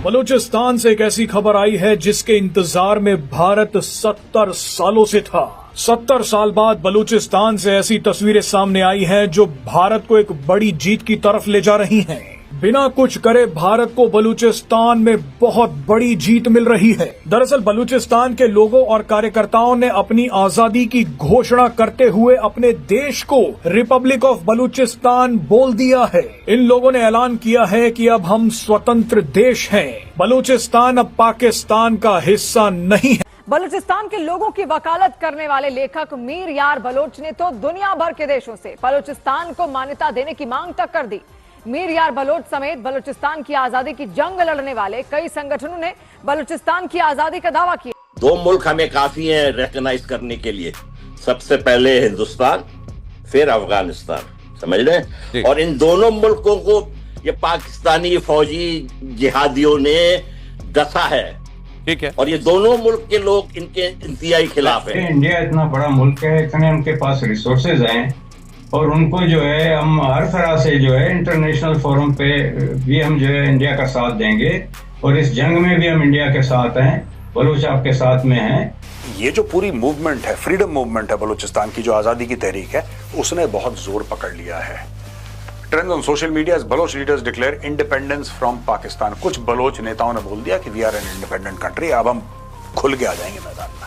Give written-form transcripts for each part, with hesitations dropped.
बलूचिस्तान से एक ऐसी खबर आई है जिसके इंतजार में भारत 70 सालों से था। 70 साल बाद बलूचिस्तान से ऐसी तस्वीरें सामने आई हैं जो भारत को एक बड़ी जीत की तरफ ले जा रही हैं। बिना कुछ करे भारत को बलूचिस्तान में बहुत बड़ी जीत मिल रही है। दरअसल बलूचिस्तान के लोगों और कार्यकर्ताओं ने अपनी आजादी की घोषणा करते हुए अपने देश को रिपब्लिक ऑफ बलूचिस्तान बोल दिया है। इन लोगों ने ऐलान किया है कि अब हम स्वतंत्र देश हैं। बलूचिस्तान अब पाकिस्तान का हिस्सा नहीं है। बलूचिस्तान के लोगों की वकालत करने वाले लेखक मीर यार बलोच ने तो दुनिया भर के देशों से बलूचिस्तान को मान्यता देने की मांग तक कर दी। मीर यार बलोच समेत बलूचिस्तान की आजादी की जंग लड़ने वाले कई संगठनों ने बलूचिस्तान की आजादी का दावा किया। दो मुल्क हमें काफी हैं रिकॉग्नाइज करने के लिए। सबसे पहले हिंदुस्तान, फिर अफगानिस्तान, समझ रहे। और इन दोनों मुल्कों को ये पाकिस्तानी फौजी जिहादियों ने डसा है, ठीक है। और ये दोनों मुल्क के लोग इनके इंतहाई खिलाफ है। इंडिया इतना बड़ा मुल्क है, इतने उनके पास रिसोर्सेज हैं और उनको जो है हम हर तरह से जो है इंटरनेशनल फोरम पे भी हम जो है इंडिया का साथ देंगे और इस जंग में भी हम इंडिया के साथ हैं, बलूच आपके साथ में हैं। ये जो पूरी मूवमेंट है, फ्रीडम मूवमेंट है बलूचिस्तान की, जो आजादी की तहरीक है, उसने बहुत जोर पकड़ लिया है। Trend on social media, Baloch leaders declare independence from Pakistan. कुछ बलोच नेताओं ने बोल दिया कि we are an independent country, अब हम खुल के आ जाएंगे मैदान में।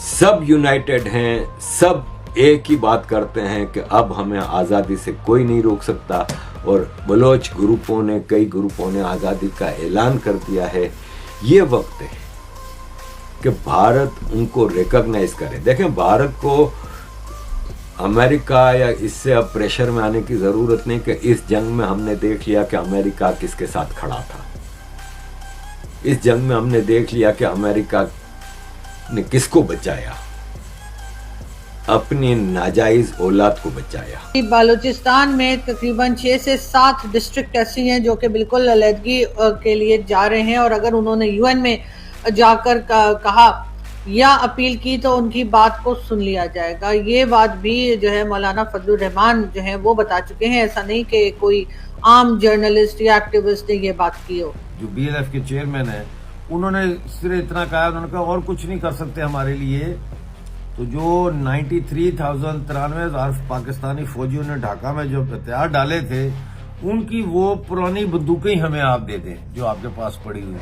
सब यूनाइटेड हैं, सब एक ही बात करते हैं कि अब हमें आज़ादी से कोई नहीं रोक सकता। और बलोच ग्रुपों ने, कई ग्रुपों ने आज़ादी का ऐलान कर दिया है। ये वक्त है कि भारत उनको रिकॉग्नाइज करे। देखें, भारत को अमेरिका या इससे अब प्रेशर में आने की ज़रूरत नहीं कि इस जंग में हमने देख लिया कि अमेरिका किसके साथ खड़ा था। इस जंग में हमने देख लिया कि अमेरिका ने किसको बचाया, अपनी नाजायज औलाद को बचाया। बलूचिस्तान में तकरीबन 6 से 7 डिस्ट्रिक्ट ऐसी हैं जो कि बिल्कुल अलहदगी के लिए जा रहे हैं और अगर उन्होंने यूएन में जाकर कहा या अपील की तो उनकी बात को सुन लिया जाएगा। ये बात भी जो है मौलाना फजलुर रहमान जो है वो बता चुके हैं। ऐसा नहीं कि कोई आम जर्नलिस्ट या एक्टिविस्ट ने ये बात की हो। जो BLF के चेयरमैन है उन्होंने सिर्फ इतना कहा, उन्होंने कहा और कुछ नहीं कर सकते हमारे लिए। तो जो 93,000 पाकिस्तानी फौजियों ने ढाका में जो हथियार डाले थे, उनकी वो पुरानी बंदूकें हमें आप दे दें जो आपके पास पड़ी हुई है।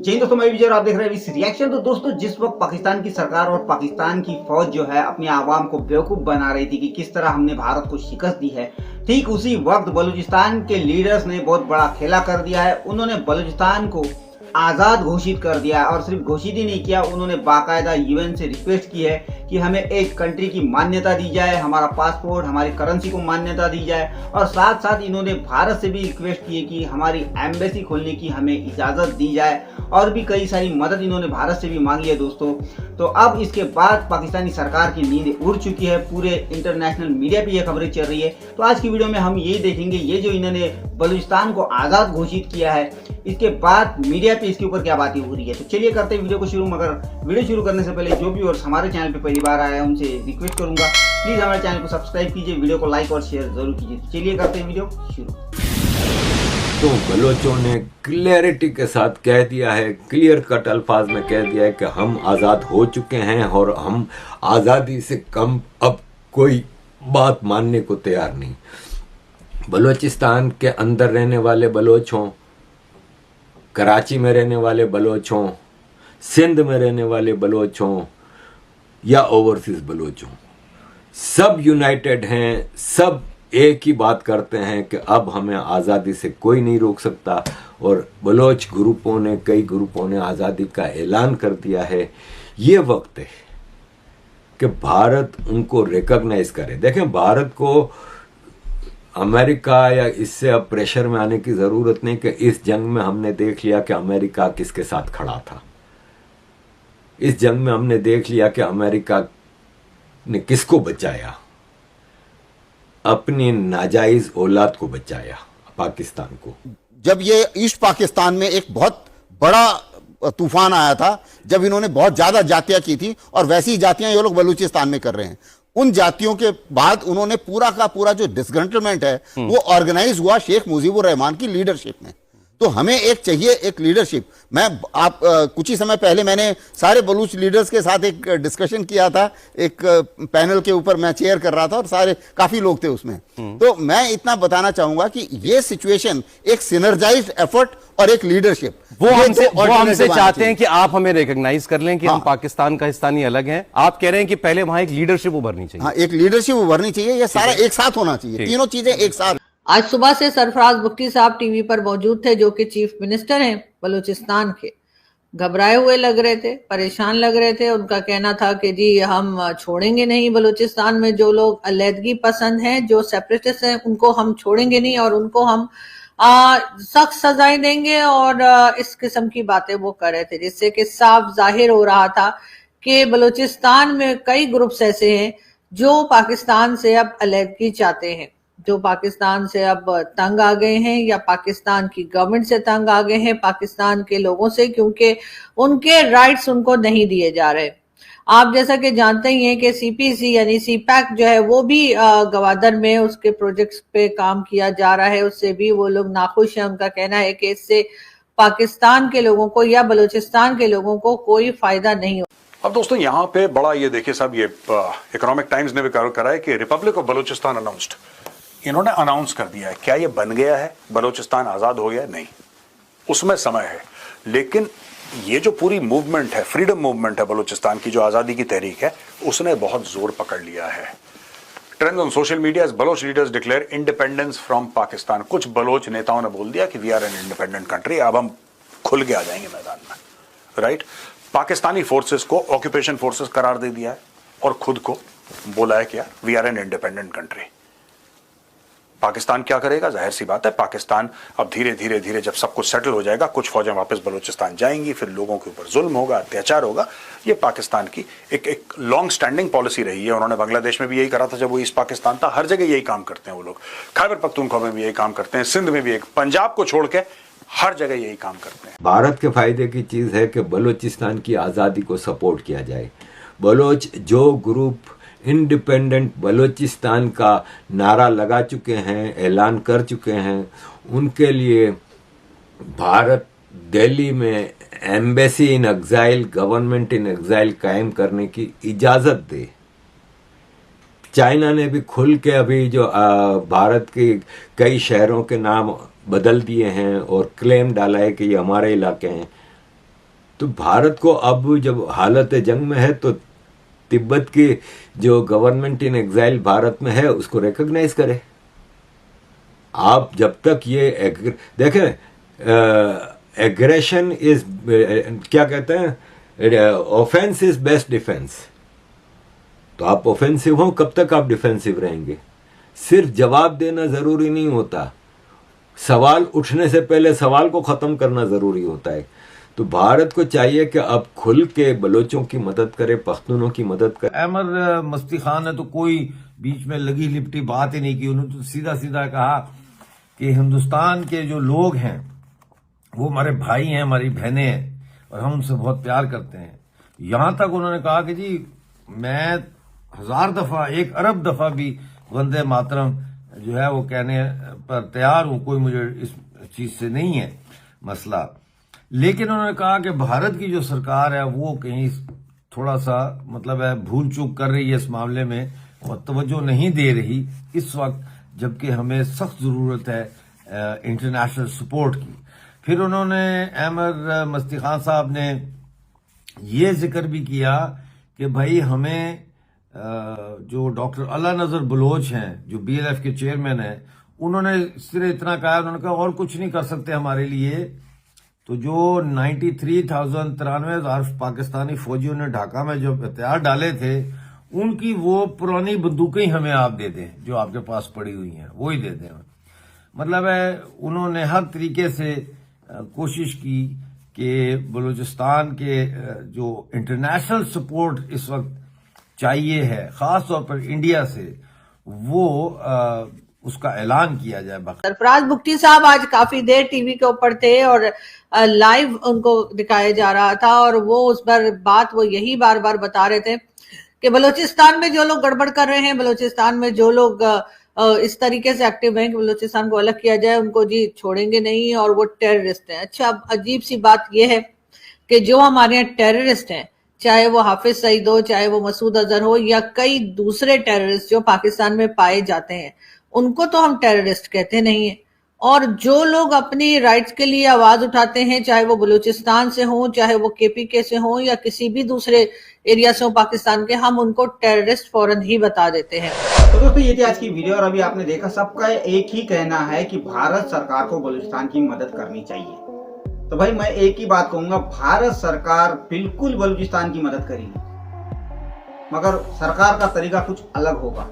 जी दोस्तों, मैं विजय और आप देख रहे हैं इस रिएक्शन। तो दोस्तों, जिस वक्त पाकिस्तान की सरकार और पाकिस्तान की फौज जो है अपने आवाम को बेवकूफ बना रही थी कि किस तरह हमने भारत को शिकस्त दी है, ठीक उसी वक्त बलूचिस्तान के लीडर्स ने बहुत बड़ा खेला कर दिया है। उन्होंने बलूचिस्तान को आज़ाद घोषित कर दिया है और सिर्फ घोषित ही नहीं किया, उन्होंने बाकायदा यूएन से रिक्वेस्ट की है कि हमें एक कंट्री की मान्यता दी जाए, हमारा पासपोर्ट, हमारी करेंसी को मान्यता दी जाए। और साथ साथ इन्होंने भारत से भी रिक्वेस्ट की है कि हमारी एम्बेसी खोलने की हमें इजाज़त दी जाए और भी कई सारी मदद इन्होंने भारत से भी मांगी है दोस्तों। तो अब इसके बाद पाकिस्तानी सरकार की नींद उड़ चुकी है, पूरे इंटरनेशनल मीडिया पे ये खबरें चल रही है। तो आज की वीडियो में हम ये देखेंगे, ये जो इन्होंने बलूचिस्तान को आज़ाद घोषित किया है, इसके बाद मीडिया पे इसके ऊपर क्या बातें हो रही है। तो चलिए करते हैं वीडियो को शुरू। मगर वीडियो शुरू करने से पहले जो भी और हमारे चैनल पे पहली बार आया है उनसे रिक्वेस्ट करूंगा, प्लीज हमारे चैनल को सब्सक्राइब कीजिए, वीडियो को लाइक और शेयर जरूर कीजिए। तो चलिए करते हैं वीडियो शुरू। तो बलोचों ने क्लियरिटी के साथ कह दिया है, क्लियर कट अल्फाज में कह दिया है कि हम आज़ाद हो चुके हैं और हम आज़ादी से कम अब कोई बात मानने को तैयार नहीं। बलूचिस्तान के अंदर रहने वाले बलोच हों, कराची में रहने वाले बलोच हों, सिंध में रहने वाले बलोच हों या ओवरसीज बलोच हों, सब यूनाइटेड हैं, सब एक ही बात करते हैं कि अब हमें आज़ादी से कोई नहीं रोक सकता। और बलोच ग्रुपों ने, कई ग्रुपों ने आज़ादी का ऐलान कर दिया है। ये वक्त है कि भारत उनको रिकॉग्नाइज करे। देखें, भारत को अमेरिका या इससे अब प्रेशर में आने की ज़रूरत नहीं कि इस जंग में हमने देख लिया कि अमेरिका किसके साथ खड़ा था। इस जंग में हमने देख लिया कि अमेरिका ने किसको बचाया, अपनी नाजायज औलाद को बचाया, पाकिस्तान को। जब ये ईस्ट पाकिस्तान में एक बहुत बड़ा तूफान आया था, जब इन्होंने बहुत ज्यादा जातियां की थी और वैसी जातियां ये लोग बलूचिस्तान में कर रहे हैं, उन जातियों के बाद उन्होंने पूरा का पूरा जो डिसग्रंटलमेंट है वो ऑर्गेनाइज हुआ शेख मुजीबुर रहमान की लीडरशिप में। तो हमें एक चाहिए एक लीडरशिप। मैं आप कुछ ही समय पहले मैंने सारे बलूच लीडर्स के साथ एक डिस्कशन किया था, एक पैनल के ऊपर मैं चेयर कर रहा था और सारे काफी लोग थे उसमें। तो मैं इतना बताना चाहूंगा कि ये सिचुएशन एक सिनर्जाइज्ड एफर्ट और एक लीडरशिप वो हमसे चाहते हैं कि आप हमें रिकॉग्नाइज कर लें कि हम पाकिस्तान का हिस्सा नहीं अलग हैं। आप कह रहे हैं कि पहले वहां एक लीडरशिप उभरनी चाहिए। हाँ, एक लीडरशिप उभरनी चाहिए, ये सारा एक साथ होना चाहिए, तीनों चीजें एक साथ। आज सुबह से सरफराज बुख्ती साहब टीवी पर मौजूद थे, जो कि चीफ मिनिस्टर हैं बलूचिस्तान के। घबराए हुए लग रहे थे, परेशान लग रहे थे। उनका कहना था कि जी हम छोड़ेंगे नहीं, बलूचिस्तान में जो लोग अलहदगी पसंद हैं, जो सेपरेटिस्ट हैं, उनको हम छोड़ेंगे नहीं और उनको हम सख्त सजाएं देंगे और इस किस्म की बातें वो कर रहे थे, जिससे कि साफ जाहिर हो रहा था कि बलूचिस्तान में कई ग्रुप्स ऐसे हैं जो पाकिस्तान से अब अलहदगी चाहते हैं, जो पाकिस्तान से अब तंग आ गए हैं या पाकिस्तान की गवर्नमेंट से तंग आ गए हैं, पाकिस्तान के लोगों से, क्योंकि उनके राइट्स उनको नहीं दिए जा रहे। आप जैसा कि जानते ही हैं कि सीपीसी यानी सीपैक जो है वो भी गवादर में उसके प्रोजेक्ट्स पे काम किया जा रहा है, उससे भी वो लोग नाखुश हैं। उनका कहना है कि इससे पाकिस्तान के लोगों को या बलूचिस्तान के लोगों को कोई फायदा नहीं हो। अब दोस्तों यहाँ पे बड़ा ये देखिए साहब, ये इकोनॉमिक टाइम्स ने भी करा है कि रिपब्लिक ऑफ बलूचिस्तान अनाउंस्ड, इन्होंने अनाउंस कर दिया है। क्या ये बन गया है, बलूचिस्तान आजाद हो गया? नहीं, उसमें समय है। लेकिन ये जो पूरी मूवमेंट है, फ्रीडम मूवमेंट है बलूचिस्तान की, जो आजादी की तहरीक है, उसने बहुत जोर पकड़ लिया है। Trend on social media, Baloch leaders declare independence from Pakistan. कुछ बलोच नेताओं ने बोल दिया कि we are an independent country, अब हम खुल के आ जाएंगे मैदान में, राइट। पाकिस्तानी फोर्सेस को ऑक्यूपेशन फोर्सेस करार दे दिया है और खुद को बोला है क्या, we are an independent country. Pakistan क्या करेगा? जाहिर सी बात है, पाकिस्तान अब धीरे धीरे धीरे जब सब कुछ सेटल हो जाएगा, कुछ फौजें वापस बलूचिस्तान जाएंगी, फिर लोगों के ऊपर जुल्म होगा, अत्याचार होगा। ये पाकिस्तान की एक लॉन्ग स्टैंडिंग पॉलिसी रही है। उन्होंने बांग्लादेश में भी यही करा था जब वो ईस्ट पाकिस्तान था। हर जगह यही काम करते हैं वो लोग। खैबर पख्तूनख्वा में भी यही काम करते हैं, सिंध में भी, एक पंजाब को छोड़ के हर जगह यही काम करते हैं। भारत के फायदे की चीज है कि बलूचिस्तान की आज़ादी को सपोर्ट किया जाए। बलोच जो ग्रुप इंडिपेंडेंट बलूचिस्तान का नारा लगा चुके हैं, ऐलान कर चुके हैं, उनके लिए भारत दिल्ली में embassy in exile, government in exile कायम करने की इजाज़त दे। चाइना ने भी खुल के अभी जो भारत के कई शहरों के नाम बदल दिए हैं और क्लेम डाला है कि ये हमारे इलाके हैं। तो भारत को अब जब हालत जंग में है तो तिब्बत की जो गवर्नमेंट इन एग्जाइल भारत में है उसको रिकॉग्नाइज करे। आप जब तक ये देखें, एग्रेशन इज क्या कहते हैं, ऑफेंस इज बेस्ट डिफेंस। तो आप ऑफेंसिव हो, कब तक आप डिफेंसिव रहेंगे? सिर्फ जवाब देना जरूरी नहीं होता, सवाल उठने से पहले सवाल को खत्म करना जरूरी होता है। तो भारत को चाहिए कि अब खुल के बलोचों की मदद करे, पख्तूनों की मदद करे। अहमद मस्ती खान ने तो कोई बीच में लगी लिपटी बात ही नहीं की। उन्होंने तो सीधा सीधा कहा कि हिंदुस्तान के जो लोग हैं वो हमारे भाई हैं, हमारी बहनें हैं और हम उनसे बहुत प्यार करते हैं। यहां तक उन्होंने कहा कि जी मैं 1000 दफा, 1 अरब दफा भी वंदे मातरम जो है वो कहने पर तैयार हूं, कोई मुझे इस चीज से नहीं है मसला। लेकिन उन्होंने कहा कि भारत की जो सरकार है वो कहीं थोड़ा सा मतलब है भूल चूक कर रही है इस मामले में और तवज्जो नहीं दे रही इस वक्त, जबकि हमें सख्त जरूरत है इंटरनेशनल सपोर्ट की। फिर उन्होंने अहमद मस्ती खान साहब ने ये जिक्र भी किया कि भाई हमें जो डॉक्टर अला नजर बलोच हैं, जो BLF के चेयरमैन हैं, उन्होंने सिर्फ इतना कहा, उन्होंने कहा और कुछ नहीं कर सकते हमारे लिए। तो जो 93,000 पाकिस्तानी फौजियों ने ढाका में जो हथियार डाले थे, उनकी वो पुरानी बंदूकें हमें आप दे दें, जो आपके पास पड़ी हुई हैं वो ही दे दें। मतलब है उन्होंने हर तरीके से कोशिश की कि बलूचिस्तान के जो इंटरनेशनल सपोर्ट इस वक्त चाहिए है, खास तौर पर इंडिया से, वो उसका ऐलान किया जाए। सरफराज बुख्ती साहब आज काफी देर टीवी के ऊपर थे और लाइव उनको दिखाया जा रहा था और वो उस पर बात वो यही बार बार बता रहे थे कि बलूचिस्तान में जो लोग गड़बड़ कर रहे हैं, बलूचिस्तान में जो लोग इस तरीके से एक्टिव हैं कि बलूचिस्तान को अलग किया जाए, उनको जी छोड़ेंगे नहीं और वो टेररिस्ट हैं। अच्छा, अब अजीब सी बात यह है कि जो हमारे यहाँ टेररिस्ट हैं, चाहे वो हाफिज सईद हो, चाहे वो मसूद अजहर हो, या कई दूसरे टेररिस्ट जो पाकिस्तान में पाए जाते हैं, उनको तो हम टेररिस्ट कहते नहीं है। और जो लोग अपनी राइट्स के लिए आवाज उठाते हैं, चाहे वो बलूचिस्तान से हो, चाहे वो केपीके से हो, या किसी भी दूसरे एरिया से हो पाकिस्तान के, हम उनको टेररिस्ट फौरन ही बता देते हैं। तो दोस्तों, ये थी आज की वीडियो और अभी आपने देखा सबका एक ही कहना है कि भारत सरकार को बलूचिस्तान की मदद करनी चाहिए। तो भाई मैं एक ही बात कहूंगा, भारत सरकार बिल्कुल बलूचिस्तान की मदद करेगी, मगर सरकार का तरीका कुछ अलग होगा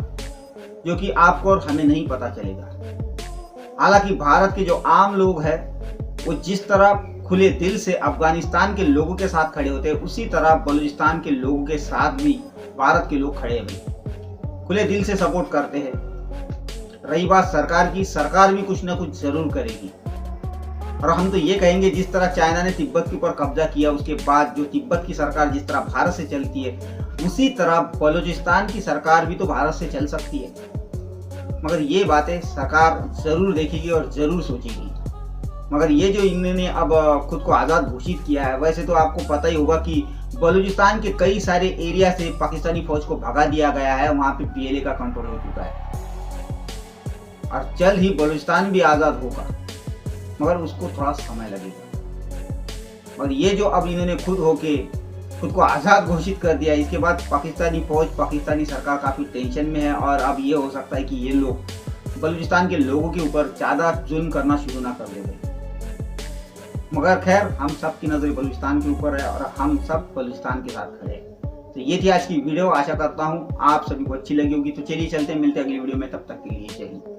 जो कि आपको और हमें नहीं पता चलेगा। हालांकि भारत के जो आम लोग हैं वो जिस तरह खुले दिल से अफगानिस्तान के लोगों के साथ खड़े होते हैं, उसी तरह बलूचिस्तान के लोगों के साथ भी भारत के लोग खड़े हैं, खुले दिल से सपोर्ट करते हैं। रही बात सरकार की, सरकार भी कुछ ना कुछ जरूर करेगी। और हम तो ये कहेंगे, जिस तरह चाइना ने तिब्बत के ऊपर कब्जा किया, उसके बाद जो तिब्बत की सरकार जिस तरह भारत से चलती है, उसी तरह बलूचिस्तान की सरकार भी तो भारत से चल सकती है। मगर ये बातें सरकार जरूर देखेगी और जरूर सोचेगी। मगर ये जो इन्होंने अब खुद को आज़ाद घोषित किया है, वैसे तो आपको पता ही होगा कि बलूचिस्तान के कई सारे एरिया से पाकिस्तानी फौज को भगा दिया गया है, वहाँ पे पीएलए का कंट्रोल हो चुका है और जल्द ही बलूचिस्तान भी आज़ाद होगा, मगर उसको थोड़ा समय लगेगा। और ये जो अब इन्होंने खुद को आज़ाद घोषित कर दिया, इसके बाद पाकिस्तानी फौज, पाकिस्तानी सरकार काफ़ी टेंशन में है और अब ये हो सकता है कि ये लोग बलूचिस्तान के लोगों के ऊपर ज़्यादा जुल्म करना शुरू ना कर दें। मगर खैर, हम सब की नज़र बलूचिस्तान के ऊपर है और हम सब बलूचिस्तान के साथ खड़े हैं। तो ये थी आज की वीडियो, आशा करता हूँ आप सभी को अच्छी लगी होगी। तो चलिए चलते हैं, मिलते हैं अगली वीडियो में, तब तक के लिए जय हिंद।